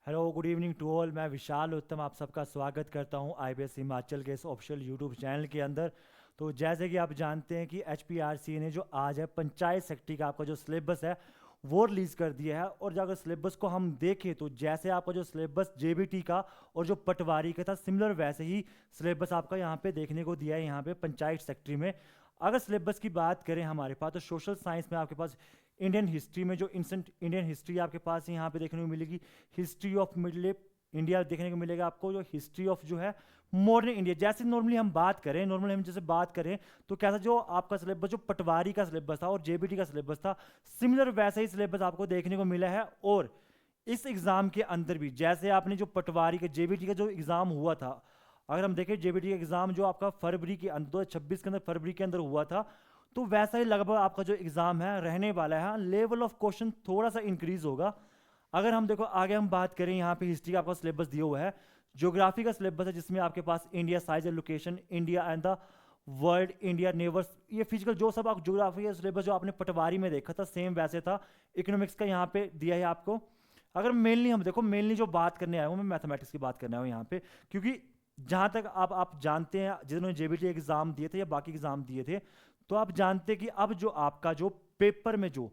Hello good evening to all. मैं विशाल उत्तम आप सबका स्वागत करता हूं आईबीएस हिमाचल के इस ऑफिशियल यूट्यूब चैनल के अंदर। तो जैसे कि आप जानते हैं कि एचपीआरसी ने जो आज है पंचायत सेक्रेटरी का आपका जो सिलेबस है वो रिलीज़ कर दिया है। और जो अगर सिलेबस को हम देखें तो जैसे आपका जो सिलेबस जेबीटी का और जो पटवारी का था सिमिलर वैसे ही सिलेबस आपका यहाँ पे देखने को दिया है यहाँ पे पंचायत सेक्रेटरी में। अगर सिलेबस की बात करें हमारे पास तो सोशल साइंस में आपके पास इंडियन हिस्ट्री में जो इंसेंट इंडियन हिस्ट्री आपके पास यहाँ पे देखने को मिलेगी। हिस्ट्री ऑफ मिडिल इंडिया देखने को मिलेगा आपको। जो हिस्ट्री ऑफ जो है मॉडर्न इंडिया, जैसे नॉर्मली हम बात करें तो कैसा जो आपका सिलेबस जो पटवारी का सिलेबस था और जेबीटी का सिलेबस था सिमिलर वैसा ही सिलेबस आपको देखने को मिला है। और इस एग्ज़ाम के अंदर भी जैसे आपने जो पटवारी का जेबीटी का जो एग्ज़ाम हुआ था, अगर हम देखें जेबीटी का एग्ज़ाम जो आपका फरवरी के अंदर 2026 के अंदर फरवरी के अंदर हुआ था, तो वैसा ही लगभग आपका जो एग्ज़ाम है रहने वाला है। लेवल ऑफ क्वेश्चन थोड़ा सा इंक्रीज होगा। अगर हम देखो आगे हम बात करें यहाँ पे हिस्ट्री का आपका सिलेबस दिया हुआ है, ज्योग्राफी का सिलेबस है जिसमें आपके पास India size and location, India and the world, India neighbours, ये फिजिकल जो सब आप ज्योग्राफी का सिलेबस जो आपने पटवारी में देखा था सेम वैसे था। इकोनॉमिक्स का यहाँ पे दिया है आपको। अगर मेनली हम देखो मेनली जो बात करने आया हूँ मैं मैथमेटिक्स की बात करने आया हूँ यहाँ पे, क्योंकि जहाँ तक आप जानते हैं जिन्होंने जेबीटी एग्ज़ाम दिए थे या बाकी एग्ज़ाम दिए थे, तो आप जानते हैं कि अब जो आपका जो पेपर में जो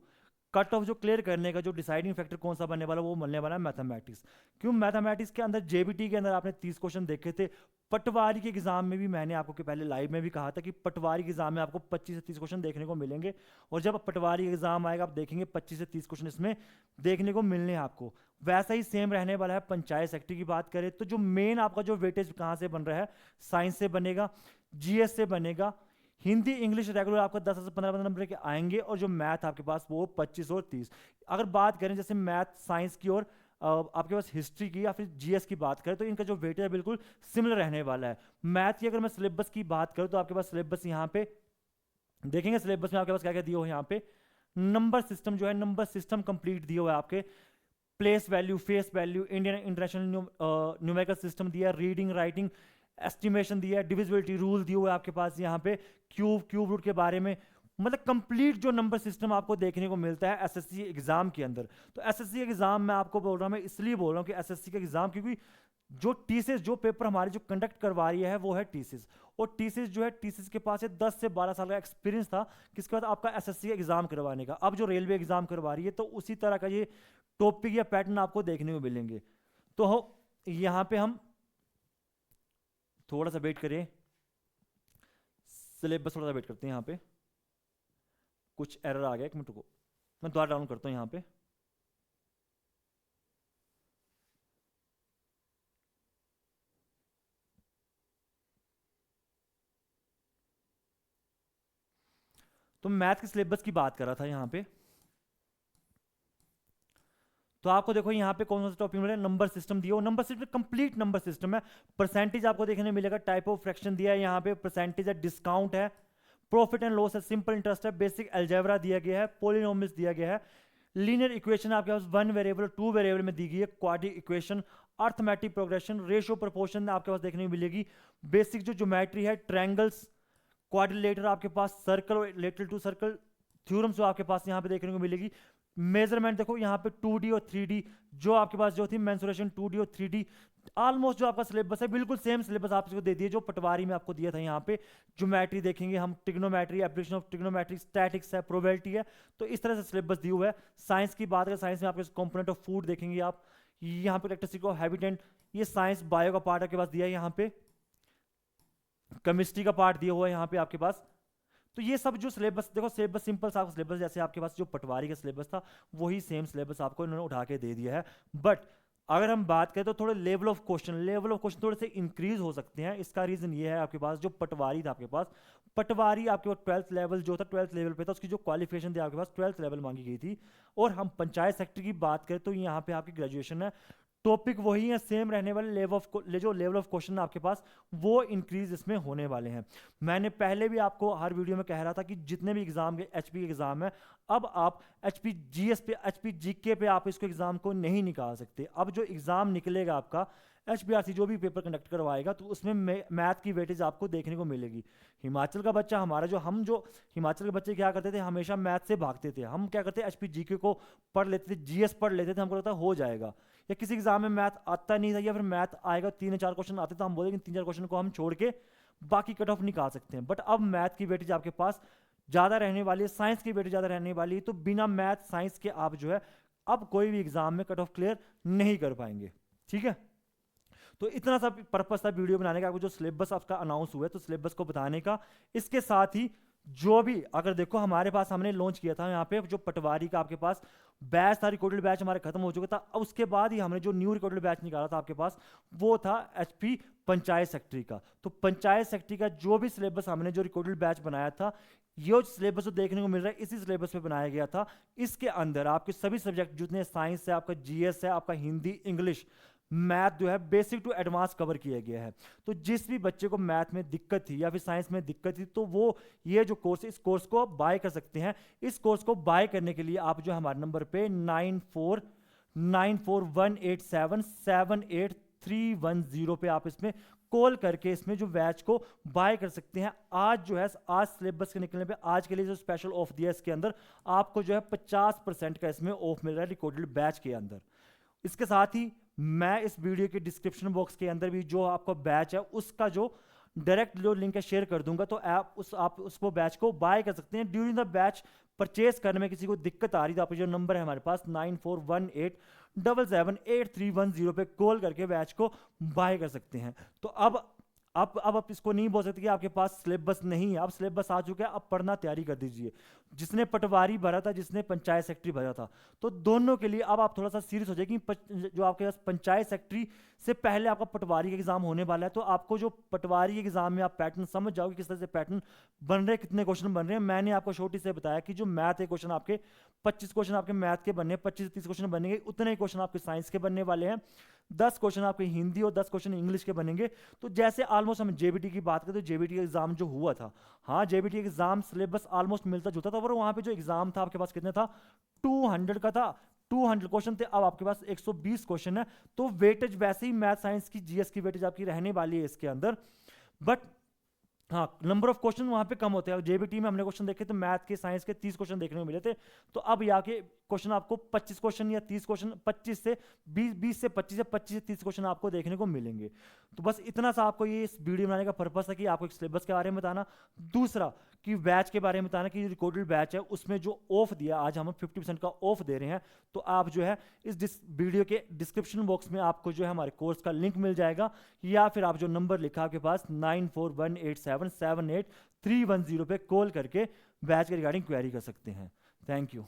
कट ऑफ जो क्लियर करने का जो डिसाइडिंग फैक्टर कौन सा बनने वाला वो बनने वाला है मैथमेटिक्स। क्यों मैथमेटिक्स के अंदर जेबीटी के अंदर आपने 30 क्वेश्चन देखे थे, पटवारी के एग्जाम में भी मैंने आपको के पहले लाइव में भी कहा था कि पटवारी के एग्जाम में आपको 25 से 30 क्वेश्चन देखने को मिलेंगे। और जब पटवारी एग्जाम आएगा आप देखेंगे 25 से 30 क्वेश्चन इसमें देखने को मिलने हैं आपको। वैसा ही सेम रहने वाला है पंचायत सेक्रेटरी की बात करें तो जो मेन आपका जो वेटेज कहाँ से बन रहा है, साइंस से बनेगा, जीएस से बनेगा, हिंदी इंग्लिश रेगुलर आपका 10 से 15 नंबर के आएंगे, और जो मैथ आपके पास वो 25 और 30। अगर बात करें जैसे मैथ साइंस की और आपके पास हिस्ट्री की या फिर जीएस की बात करें तो इनका जो वेटेज है बिल्कुल सिमिलर रहने वाला है। मैथ की अगर मैं सिलेबस की बात करूं तो आपके पास सिलेबस यहाँ पे देखेंगे, सिलेबस में आपके पास क्या क्या दिया हुआ है यहाँ पे। नंबर सिस्टम जो है नंबर सिस्टम कंप्लीट दिया हुआ है आपके, place value, face value, Indian international numerical system दिया, रीडिंग राइटिंग एस्टिमेशन दिया है, डिविजिबिलिटी रूल दिया हुआ है आपके पास यहाँ पे, क्यूब रूट के बारे में। मतलब कंप्लीट जो नंबर सिस्टम आपको देखने को मिलता है एसएससी एग्जाम के अंदर। तो एसएससी एग्जाम मैं आपको बोल रहा हूँ, मैं इसलिए बोल रहा हूँ कि एसएससी का एग्जाम, क्योंकि जो टीसीएस जो पेपर हमारे जो कंडक्ट करवा रही है वो है टीसीएस। और टीसीएस जो है टीसीएस के पास 10 से 12 साल का एक्सपीरियंस था किसके बाद आपका एसएससी एग्जाम करवाने का। अब जो रेलवे एग्जाम करवा रही है तो उसी तरह का ये टॉपिक या पैटर्न आपको देखने को मिलेंगे। तो यहाँ पे हम थोड़ा सा वेट करें, सिलेबस थोड़ा सा वेट करते हैं। यहाँ पे कुछ एरर आ गया, एक मिनट को मैं दोबारा डाउन करता हूँ यहाँ पे। तो मैथ के सिलेबस की बात कर रहा था यहाँ पे। तो आपको देखो यहाँ पे कौन सा टॉपिक मिल रहा है, नंबर सिस्टम दिया, number system complete number system है। परसेंटेज आपको देखने मिलेगा, टाइप ऑफ फ्रैक्शन दिया है यहाँ पे, परसेंटेज है, डिस्काउंट है, प्रॉफिट एंड लॉस है, सिंपल इंटरेस्ट है, बेसिक अलजेब्रा दिया गया है, पॉलिनोमियल्स दिया गया है, लीनियर इक्वेशन आपके पास 1 वेरिएबल 2 वेरिएबल में दी गई है, quadratic equation, arithmetic progression, ratio proportion आपके पास देखने को मिलेगी, बेसिक जो ज्योमेट्री है, ट्रायंगल्स, क्वाड्रिलेटर आपके पास, सर्कल और लेटरल टू सर्कल थ्योरम्स जो आपके पास यहाँ पे देखने को मिलेगी। मेजरमेंट देखो यहाँ पे 2D और 3D जो आपके पास जो थी मेंसुरेशन 2D और 3D, ऑलमोस्ट जो आपका सिलेबस है बिल्कुल सेम सिलेबस आपको दे दिए जो पटवारी में आपको दिया था। यहाँ पे ज्योमेट्री देखेंगे हम, trigonometry, application of trigonometry, statics है, प्रोबेबिलिटी है, तो इस तरह से सिलेबस दिया हुआ है। साइंस की बात करें, साइंस में आपके कंपोनेंट ऑफ फूड देखेंगे आप, यहाँ पे इलेक्ट्रिसिटी ऑफ हैबिटेंट, ये साइंस बायो का पार्ट आपके पास दिया है, यहाँ पे केमिस्ट्री का पार्ट दिया हुआ है यहाँ पे आपके पास। तो ये सब जो सिलेबस देखो, सिलेबस सिंपल सा सिलेबस जैसे आपके पास जो पटवारी का सिलेबस था वही सेम सिलेबस आपको इन्होंने उठा के दे दिया है। बट अगर हम बात करें तो थोड़े लेवल ऑफ क्वेश्चन थोड़े से इंक्रीज हो सकते हैं। इसका रीजन ये है, आपके पास जो पटवारी था आपके पास पटवारी आपके पास 12th लेवल जो था 12th लेवल पे था, उसकी जो क्वालिफिकेशन थी आपके पास 12th लेवल मांगी गई थी। और हम पंचायत सेक्रेटरी की बात करें तो यहाँ पे आपकी ग्रेजुएशन है, टॉपिक वही है, सेम रहने वाले लेवल ऑफ क्वेश्चन आपके पास वो इंक्रीज इसमें होने वाले हैं। मैंने पहले भी आपको हर वीडियो में कह रहा था कि जितने भी एग्जाम के एचपी के एग्जाम है, अब आप एचपी जीएस पे एचपी जीके पे आप इसको एग्जाम को नहीं निकाल सकते। अब जो एग्जाम निकलेगा आपका HPRC जो भी पेपर कंडक्ट करवाएगा तो उसमें मैथ की वेटेज आपको देखने को मिलेगी। हिमाचल का बच्चा हमारा जो हिमाचल के बच्चे क्या करते थे, हमेशा मैथ से भागते थे। हम क्या करते HPGK को पढ़ लेते थे, GS पढ़ लेते थे, हमको लगता हो जाएगा। या किसी एग्जाम में मैथ आता नहीं था या फिर मैथ आएगा 3-4 क्वेश्चन आते तो हम बोलेंगे 3-4 क्वेश्चन को हम छोड़ के बाकी कट ऑफ निकाल सकते हैं। बट अब मैथ की वेटेज आपके पास ज़्यादा रहने वाली है, साइंस की वेटेज ज़्यादा रहने वाली है, तो बिना मैथ साइंस के आप जो है अब कोई भी एग्जाम में कट ऑफ क्लियर नहीं कर पाएंगे। ठीक है, तो इतना सा पर्पस था वीडियो बनाने का, आपको जो सिलेबस आपका अनाउंस हुआ है तो सिलेबस को बताने का। इसके साथ ही जो भी अगर देखो हमारे पास हमने लॉन्च किया था यहाँ पे जो पटवारी का आपके पास बैच था, रिकॉर्डेड बैच हमारे खत्म हो चुका था। अब उसके बाद ही हमने जो न्यू रिकॉर्डेड बैच निकाला था आपके पास वो था HP पंचायत सेक्रेटरी का। तो पंचायत सेक्रेटरी का जो भी सिलेबस हमने जो रिकॉर्डेड बैच बनाया था, ये सिलेबस जो देखने को मिल रहा है इसी सिलेबस पे बनाया गया था। इसके अंदर आपके सभी सब्जेक्ट जितने साइंस है, आपका GS है, आपका हिंदी, इंग्लिश, मैथ जो है बेसिक टू एडवांस कवर किया गया है। तो जिस भी बच्चे को मैथ में दिक्कत थी या फिर साइंस में दिक्कत थी तो वो ये जो कोर्स इस कोर्स को आप बाय कर सकते हैं। इस कोर्स को बाय करने के लिए आप जो हमारे नंबर पे 9494177310 पे आप इसमें कॉल करके इसमें जो बैच को बाय कर सकते हैं। आज जो है आज सिलेबस के निकलने पे आज के लिए जो स्पेशल ऑफ दिया है इसके अंदर आपको जो है 50% का इसमें ऑफ मिल रहा है रिकॉर्डेड बैच के अंदर। इसके साथ ही मैं इस वीडियो के डिस्क्रिप्शन बॉक्स के अंदर भी जो आपका बैच है उसका जो डायरेक्ट जो लिंक है शेयर कर दूंगा, तो आप उसको बैच को बाय कर सकते हैं। ड्यूरिंग द बैच परचेस करने में किसी को दिक्कत आ रही तो आप जो नंबर है हमारे पास 9418778310 पे कॉल करके बैच को बाय कर सकते हैं। तो अब आप इसको नहीं बोल सकते कि आपके पास सिलेबस नहीं है, अब सिलेबस आ चुका है, अब पढ़ना तैयारी कर दीजिए। जिसने पटवारी भरा था, जिसने पंचायत सेक्रेटरी भरा था, तो दोनों के लिए अब आप थोड़ा सा सीरियस हो जाए कि जो आपके पास पंचायत सेक्रेटरी से पहले आपका पटवारी का एग्जाम होने वाला है, तो आपको जो पटवारी के एग्जाम में आप पैटर्न समझ जाओगे किस तरह से पैटर्न बन रहे हैं, कितने क्वेश्चन बन रहे हैं। मैंने आपको छोटी से बताया कि जो मैथ है क्वेश्चन आपके 25 क्वेश्चन आपके मैथ के बनने, 25 से 30 क्वेश्चन बनेंगे, उतने ही क्वेश्चन आपके साइंस के बनने वाले हैं, 10 क्वेश्चन आपके हिंदी और 10 क्वेश्चन इंग्लिश के बनेंगे। तो जैसे ऑलमोस्ट हम JBT की बात करें तो JBT एग्जाम जो हुआ था, हाँ JBT एग्जाम सिलेबस ऑलमोस्ट मिलता जुलता था, पर वहां पे जो एग्जाम था आपके पास कितने था 200 का था, 200 क्वेश्चन थे। अब आपके पास 120 क्वेश्चन है, तो वेटेज वैसे ही मैथ साइंस की GS की वेटेज आपकी रहने वाली है इसके अंदर। बट हाँ नंबर ऑफ क्वेश्चन वहां पे कम होते हैं। JBT में हमने क्वेश्चन देखे तो मैथ के साइंस के 30 क्वेश्चन देखने को मिले थे, तो अब यहाँ के क्वेश्चन आपको 25 क्वेश्चन या 30 क्वेश्चन 25 से 20 से 25 या 25 से 30 क्वेश्चन आपको देखने को मिलेंगे। तो बस इतना सा आपको ये इस वीडियो बनाने का पर्पस है कि आपको एक सिलेबस के बारे में बताना, दूसरा कि बैच के बारे में बताना कि रिकॉर्डेड बैच है उसमें जो ऑफ दिया आज हम 50% का ऑफ दे रहे हैं। तो आप जो है इस वीडियो के डिस्क्रिप्शन बॉक्स में आपको जो है हमारे कोर्स का लिंक मिल जाएगा, या फिर आप जो नंबर लिखा आपके पास 9418778310 पे कॉल करके बैच के रिगार्डिंग क्वेरी कर सकते हैं। Thank you.